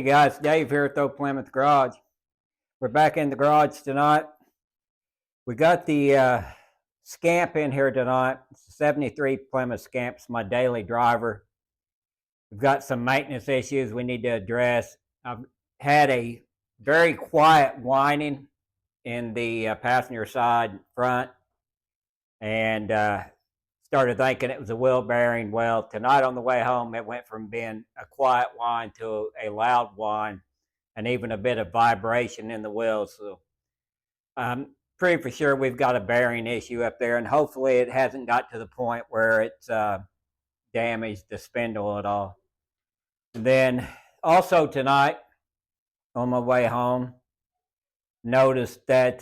Hey guys, Dave here at the Plymouth Garage. We're back in the garage tonight. We got the Scamp in here tonight. It's a 73 Plymouth Scamp. It's my daily driver. We've got some maintenance issues we need to address. I've had a very quiet whining in the passenger side front, and started thinking it was a wheel bearing. Well, tonight on the way home, it went from being a quiet whine to a loud whine, and even a bit of vibration in the wheels. So I'm pretty for sure we've got a bearing issue up there, and hopefully it hasn't got to the point where it's damaged the spindle at all. And then also tonight on my way home, noticed that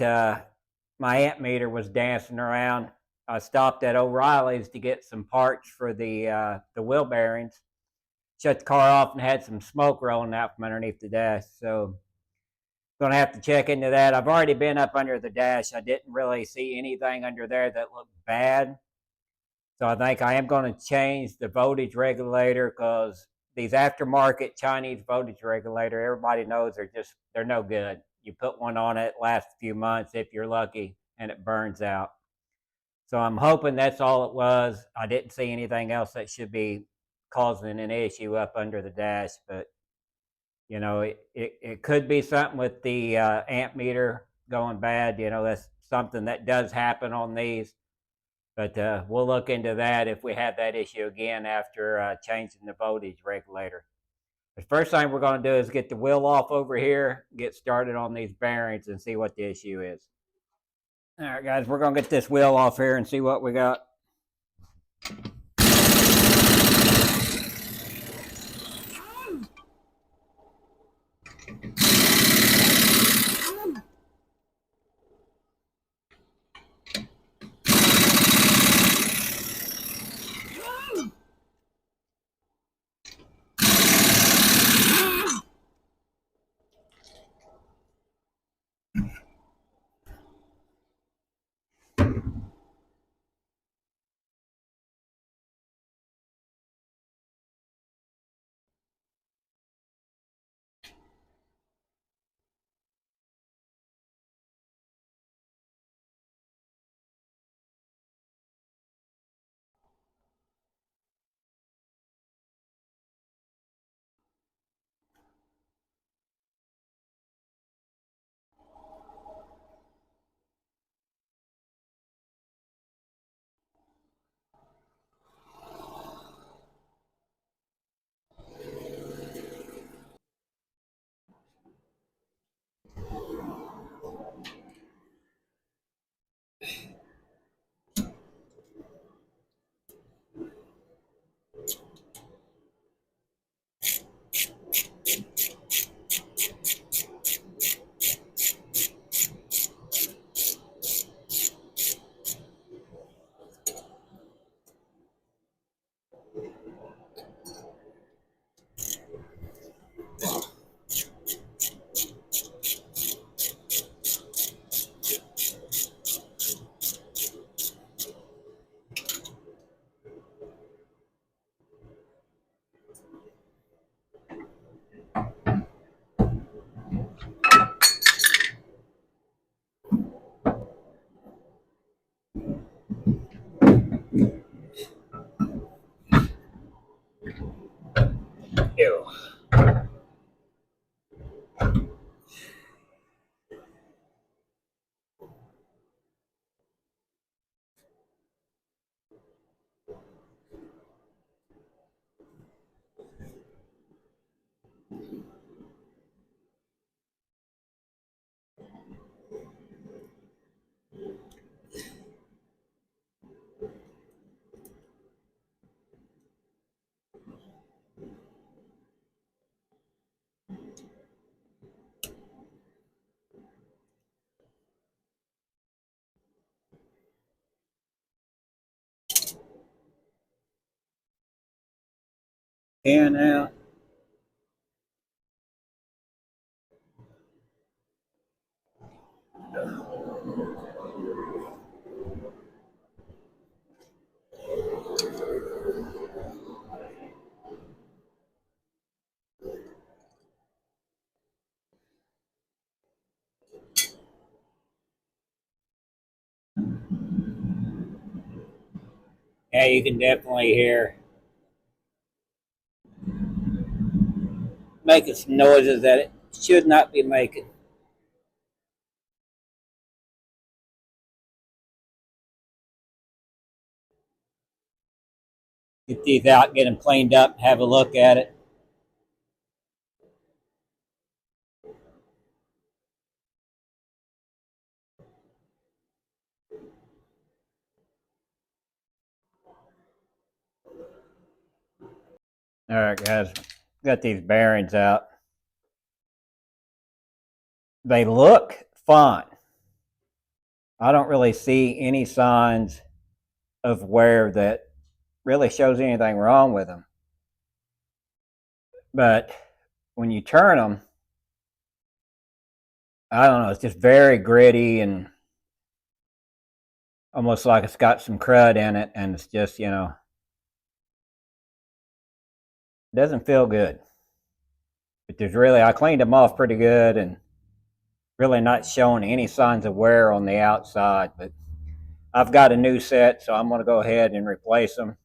my amp meter was dancing around. I stopped at O'Reilly's to get some parts for the wheel bearings. Shut the car off and had some smoke rolling out from underneath the dash. So going to have to check into that. I've already been up under the dash. I didn't really see anything under there that looked bad. So I think I am going to change the voltage regulator, because these aftermarket Chinese voltage regulator, everybody knows they're no good. You put one on it, lasts a few months if you're lucky, and it burns out. So I'm hoping that's all it was. I didn't see anything else that should be causing an issue up under the dash, but you know, it could be something with the amp meter going bad. You know, that's something that does happen on these, but we'll look into that if we have that issue again after changing the voltage regulator. The first thing we're going to do is get the wheel off over here, get started on these bearings, and see what the issue is. All right, guys, we're going to get this wheel off here and see what we got. Ew. In, out. Yeah, you can definitely hear making some noises that it should not be making. Get these out, get them cleaned up, have a look at it. All right, guys, got these bearings out. They look fine. I don't really see any signs of wear that really shows anything wrong with them. But when you turn them, I don't know, it's just very gritty and almost like it's got some crud in it, and it's just, doesn't feel good. But I cleaned them off pretty good and really not showing any signs of wear on the outside. But I've got a new set, so I'm going to go ahead and replace them.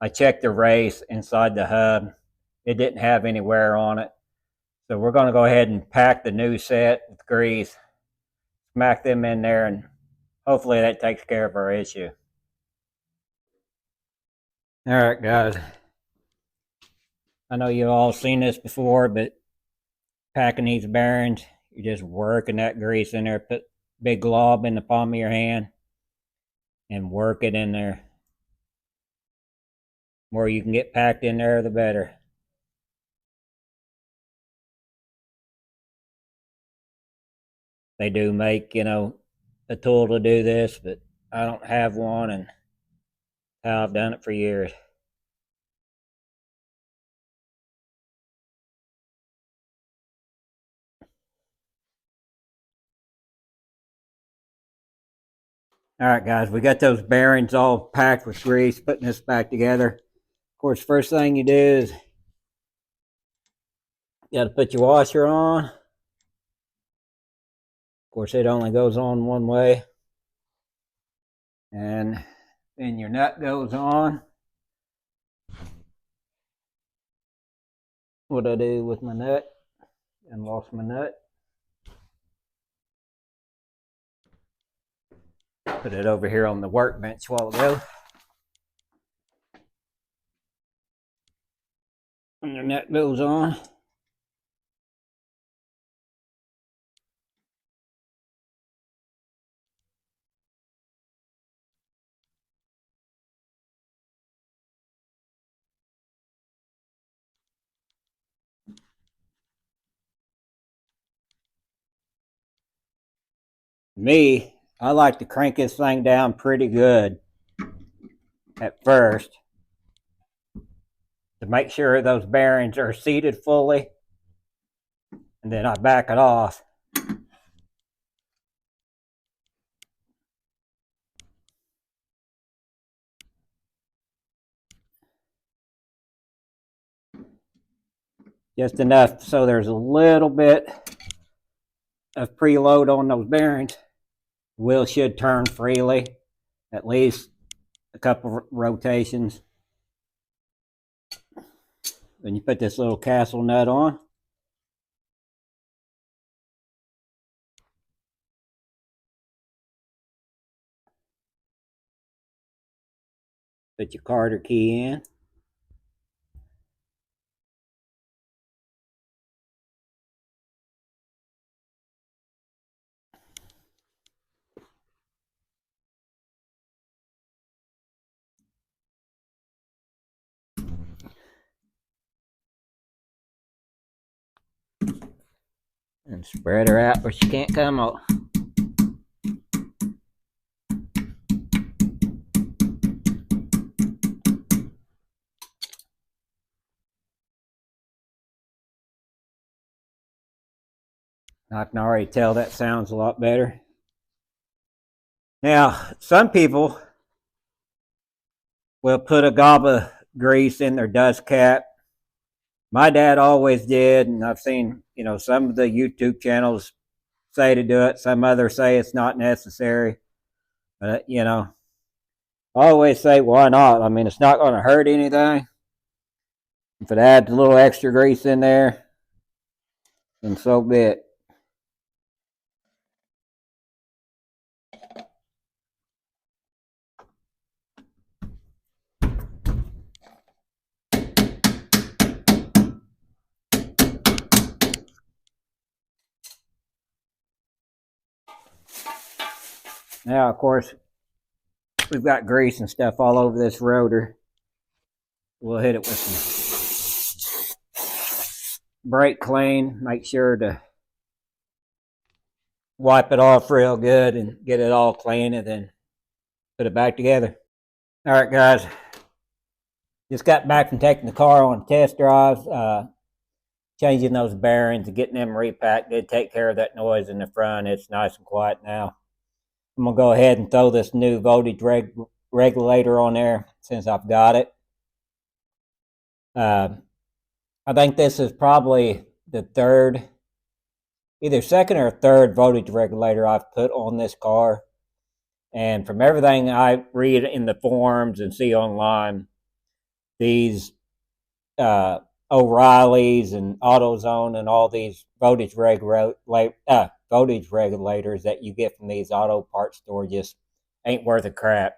I checked the race inside the hub. It didn't have any wear on it. So we're going to go ahead and pack the new set with grease, smack them in there, and hopefully that takes care of our issue. All right, guys. I know you've all seen this before, but packing these bearings, you're just working that grease in there. Put a big glob in the palm of your hand and work it in there. The more you can get packed in there, the better. They do make, a tool to do this, but I don't have one, and I've done it for years. All right, guys, we got those bearings all packed with grease, putting this back together. Of course, first thing you do is you got to put your washer on. Of course, it only goes on one way. And then your nut goes on. What I do with my nut, and lost my nut. Put it over here on the workbench a while ago. And your nut goes on. Me, I like to crank this thing down pretty good at first to make sure those bearings are seated fully, and then I back it off. Just enough so there's a little bit of preload on those bearings. The wheel should turn freely, at least a couple rotations. Then you put this little castle nut on. Put your Carter key in. And spread her out where she can't come off. I can already tell that sounds a lot better. Now, some people will put a gob of grease in their dust cap. My dad always did, and I've seen, some of the YouTube channels say to do it. Some others say it's not necessary. But, I always say, why not? I mean, it's not going to hurt anything. If it adds a little extra grease in there, then so be it. Now, of course, we've got grease and stuff all over this rotor. We'll hit it with some brake clean. Make sure to wipe it off real good and get it all clean, and then put it back together. All right, guys. Just got back from taking the car on test drives, changing those bearings and getting them repacked. Did take care of that noise in the front. It's nice and quiet now. I'm going to go ahead and throw this new voltage regulator on there since I've got it. I think this is probably the third, either second or third voltage regulator I've put on this car. And from everything I read in the forums and see online, these O'Reilly's and AutoZone and all these voltage regulators that you get from these auto parts stores just ain't worth a crap.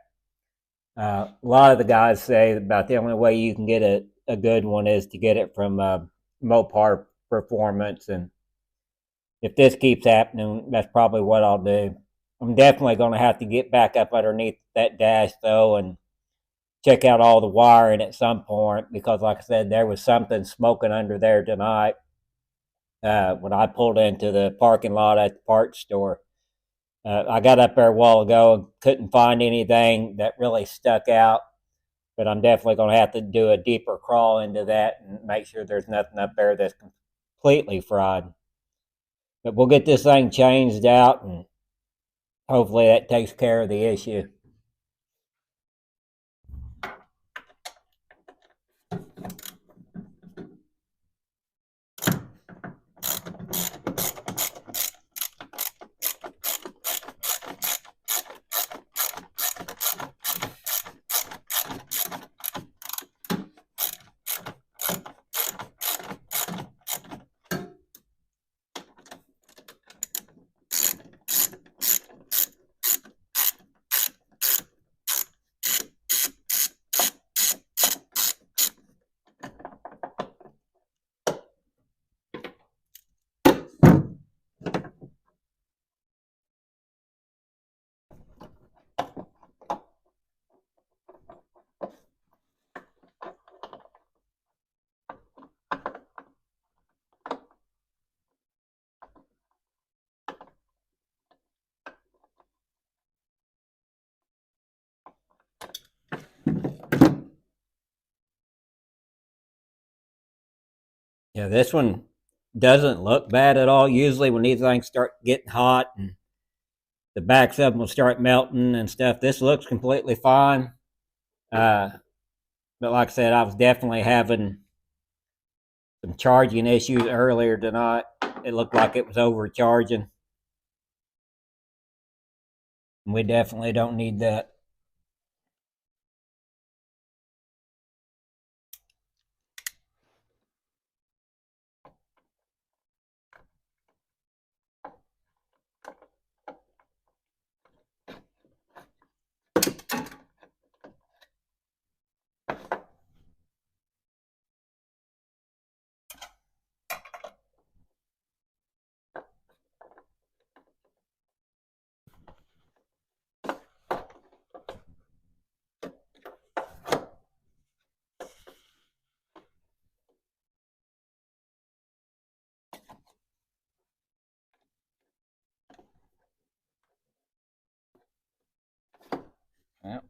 A lot of the guys say about the only way you can get a good one is to get it from Mopar Performance, and if this keeps happening, that's probably what I'll do. I'm definitely going to have to get back up underneath that dash though and check out all the wiring at some point, because like I said, there was something smoking under there tonight when I pulled into the parking lot at the parts store. I got up there a while ago and couldn't find anything that really stuck out, but I'm definitely going to have to do a deeper crawl into that and make sure there's nothing up there that's completely fried. But we'll get this thing changed out, and hopefully that takes care of the issue. Yeah, this one doesn't look bad at all. Usually, when these things start getting hot and the backs of them will start melting and stuff, this looks completely fine. Uh, but like I said, I was definitely having some charging issues earlier tonight. It looked like it was overcharging. And we definitely don't need that. Yep.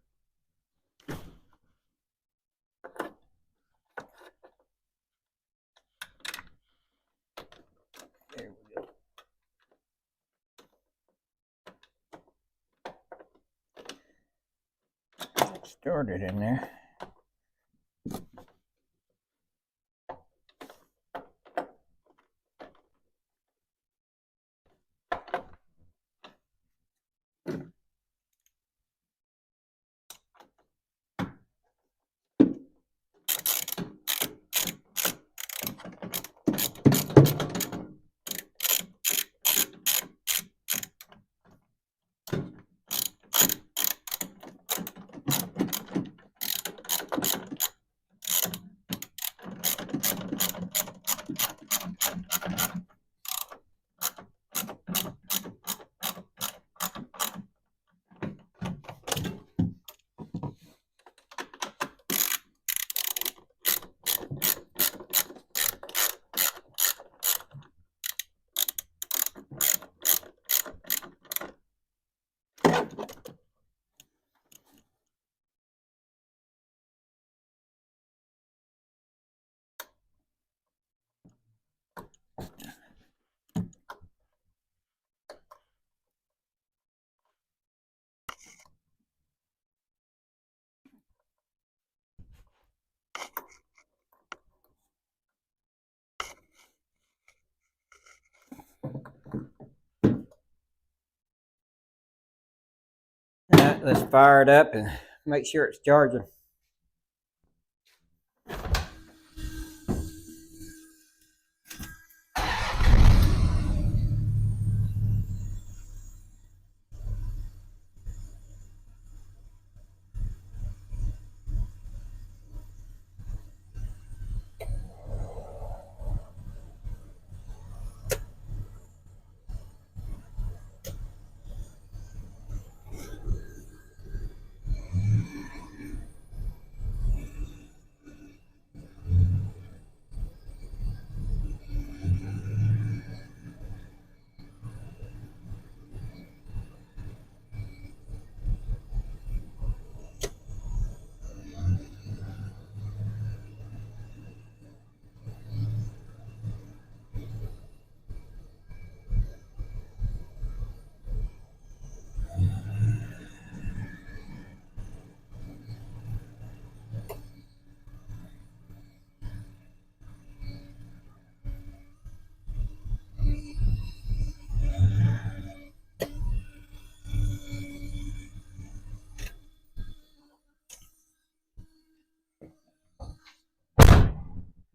There we go. Get started in there. Right, let's fire it up and make sure it's charging.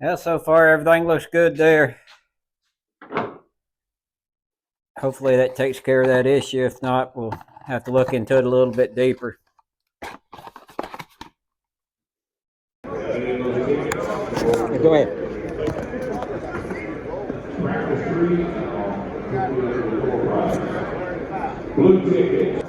Yeah, so far everything looks good there. Hopefully that takes care of that issue. If not, we'll have to look into it a little bit deeper. Go ahead. Blue ticket.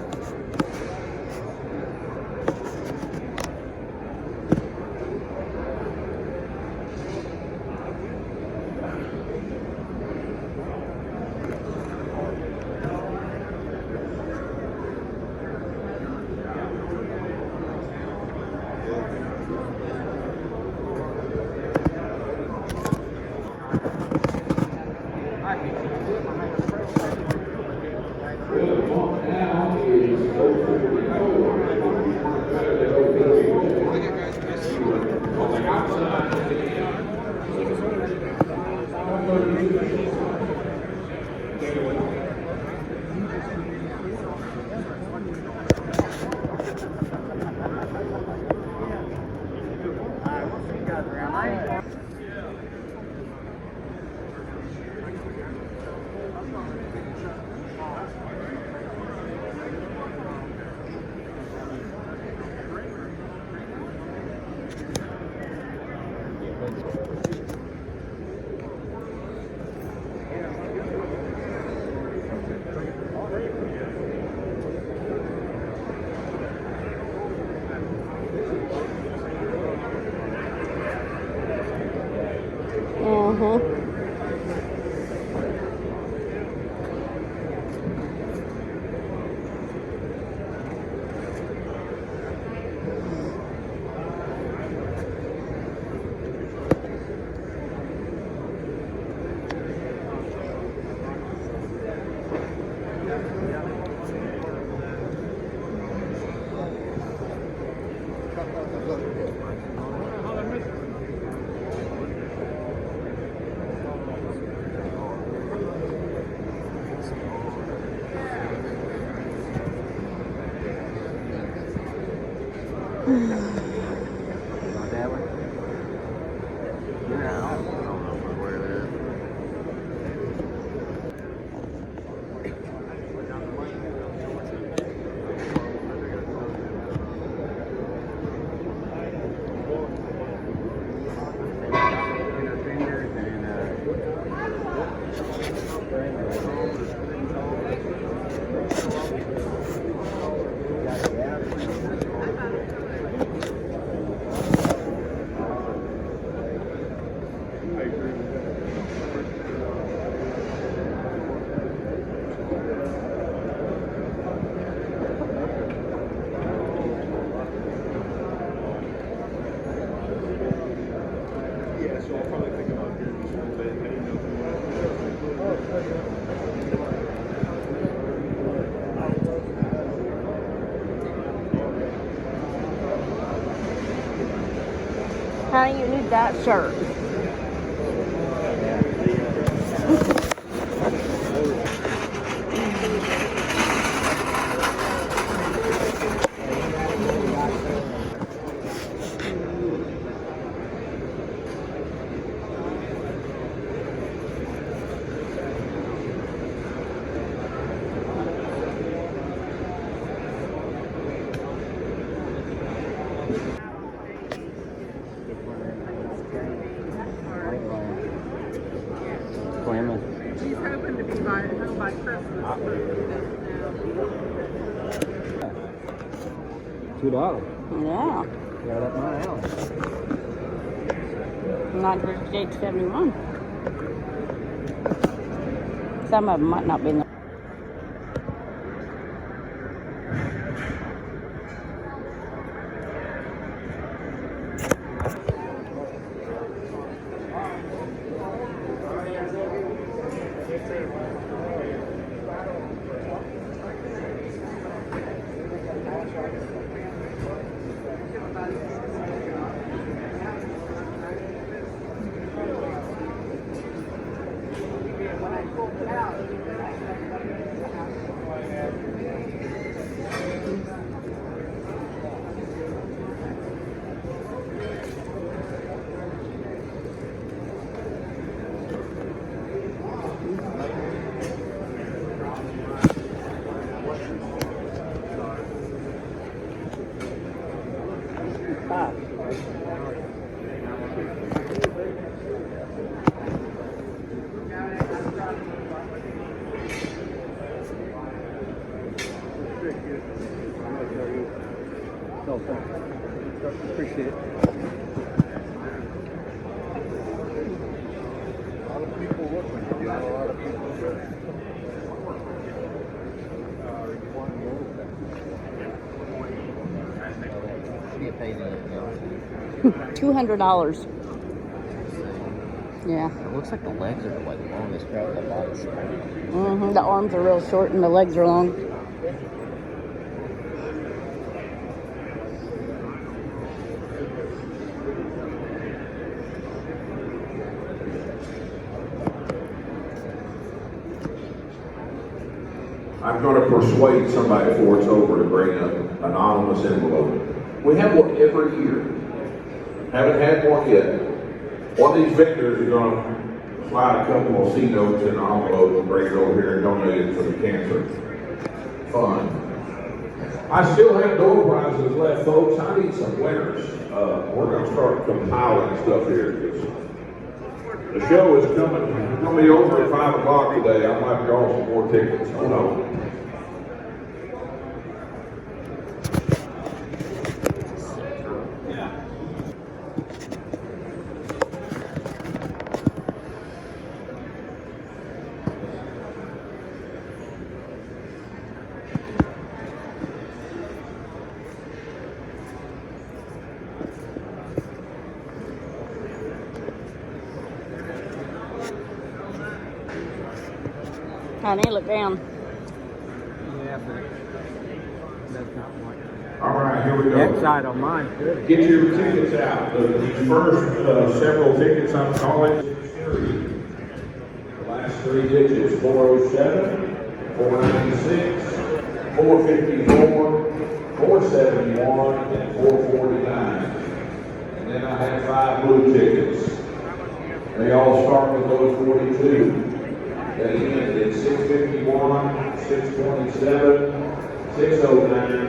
Honey, you need that shirt. $2. Yeah. Yeah, that's my alley. 958.71. Some of them might not be in there. Appreciate it. A lot of people looking. A lot of people. $200. Yeah. It looks like the legs are like the longest part of the body. The arms are real short and the legs are long. I'm going to persuade somebody before it's over to bring an anonymous envelope. We have one every year. Haven't had one yet. One of these vendors is going to slide a couple of C notes in an envelope and bring it over here and donate it for the cancer fund. I still have door prizes left, folks. I need some winners. We're going to start compiling stuff here. The show is coming. It's going to be over at 5 o'clock today. I might draw some more tickets. Oh no. Honey, look down. Yeah, but that's not one. All right, here we go. That side on mine, good. Get your tickets out. These first several tickets I'm calling. The last three digits, 407, 496, 454, 471, and 449. And then I have 5 blue tickets. They all start with those 42. They end in 651, 627, 609,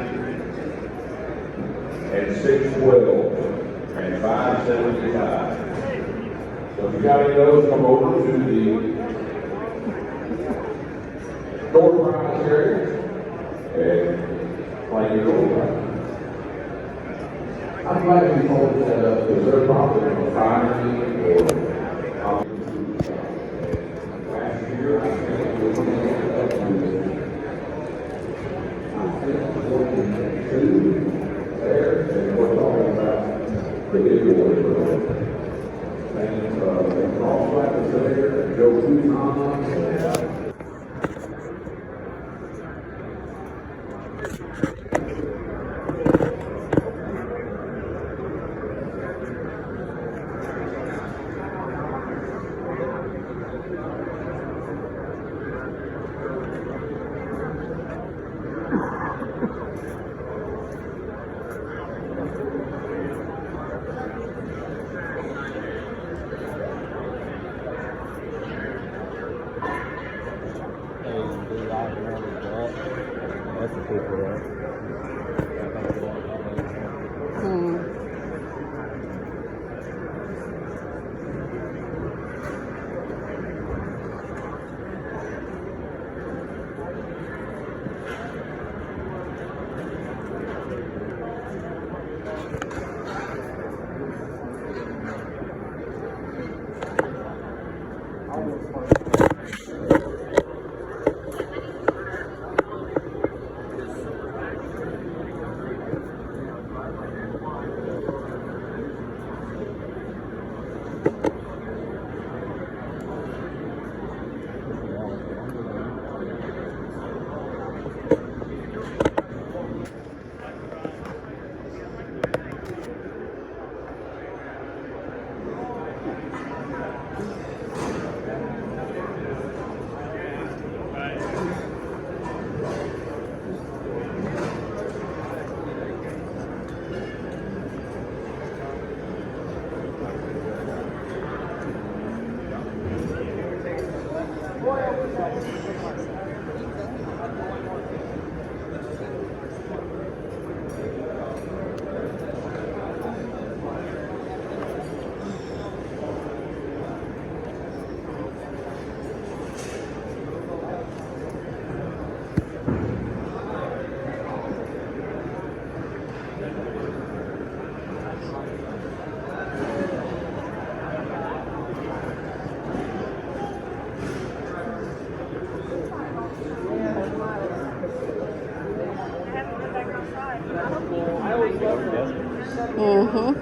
and 612, and 575. So if you got any of those, come over to the door prize area and play your door prize. I'm glad you told us that up because they're probably in a refinery or last year I think we were up to 42 there, and we're talking about the giveaway for them. And Crossback is there, Joe Kutan. That's the people there. Mm-hmm.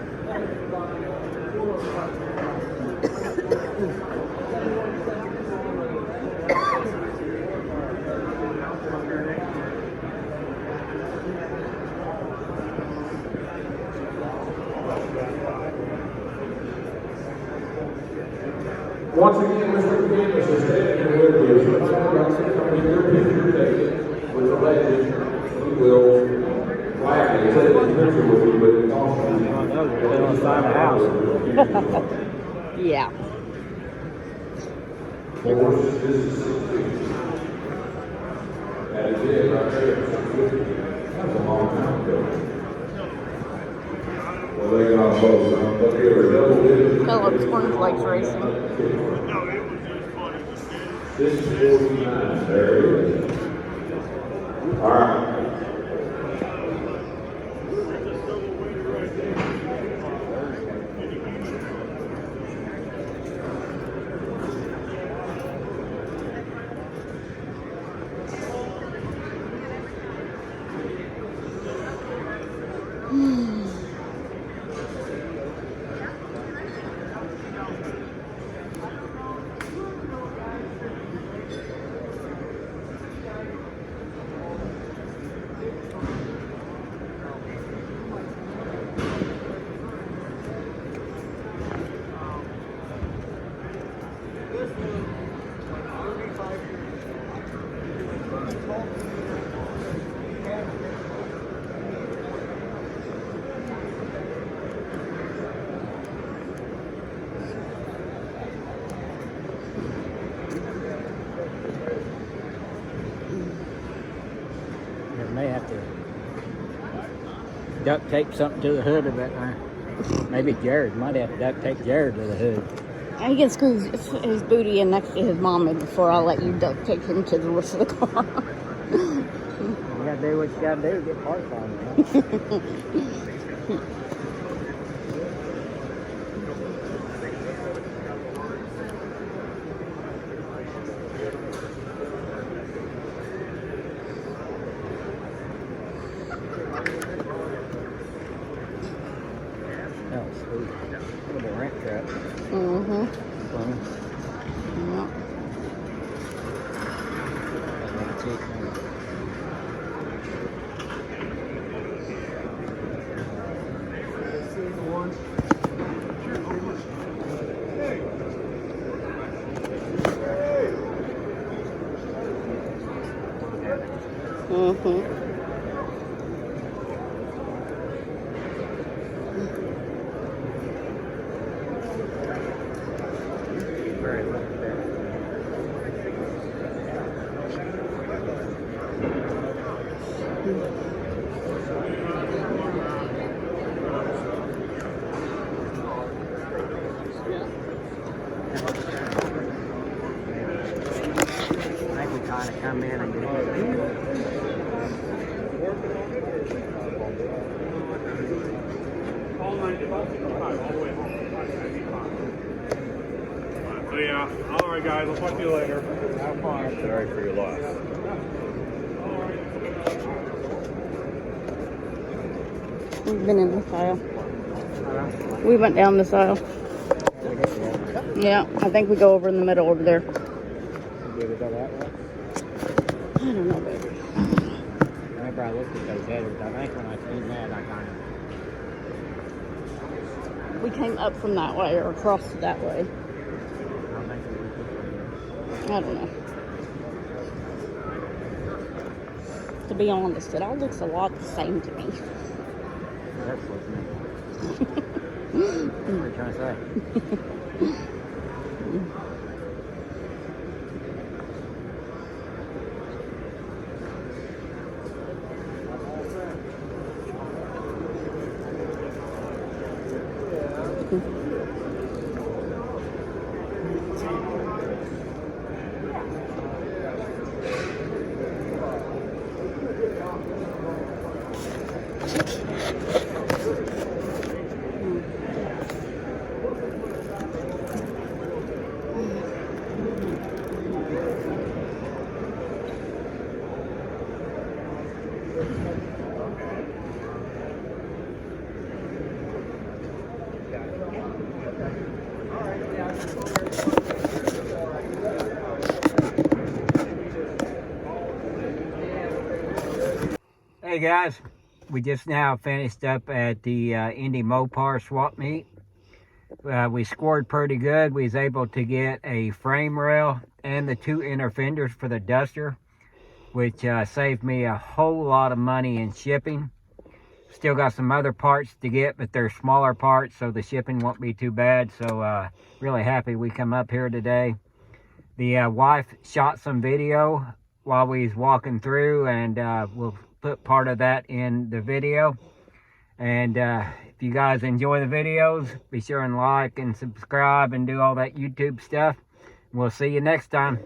Once again, Mr. Canvas is standing with you. So if I got your picture taken with the legend, we will gladly take a picture with you, but it also They want to sign the house. Yeah. Horse, this is 650. That is it right there, 650. That's a long time ago. Well, they got both. But they were double digits. Phillips Cornflakes Racing. This is 49. There it is. All right. They may have to duct tape something to the hood of it. Maybe Jared might have to duct tape Jared to the hood. He can screw his booty in next to his mommy before I let you duct tape him to the rest of the car. You gotta do what you gotta do to get parts on it. Oh, sweet. Little rent truck. Mm-hmm. Plymouth. Yeah. Mm-hmm. I can kind of come in and do it. So yeah, all right guys, I'll talk to you later. Have fun. Sorry for your loss. We've been in this aisle. We went down this aisle. Yeah, I think we go over in the middle over there. Did we go that way? I don't know, baby. Whenever I looked at those headers, I think when I seen that, I kind of. We came up from that way or across that way. I don't think we were this way. I don't know. To be honest, it all looks a lot the same to me. That's what's me. What are you trying to say? Hey guys, we just now finished up at the Indy Mopar swap meet. We scored pretty good. We was able to get a frame rail and the 2 inner fenders for the Duster, which saved me a whole lot of money in shipping. Still got some other parts to get, but they're smaller parts, so the shipping won't be too bad. So really happy we come up here today. The wife shot some video while we was walking through, and we'll put part of that in the video. And if you guys enjoy the videos, be sure and like and subscribe and do all that YouTube stuff. We'll see you next time.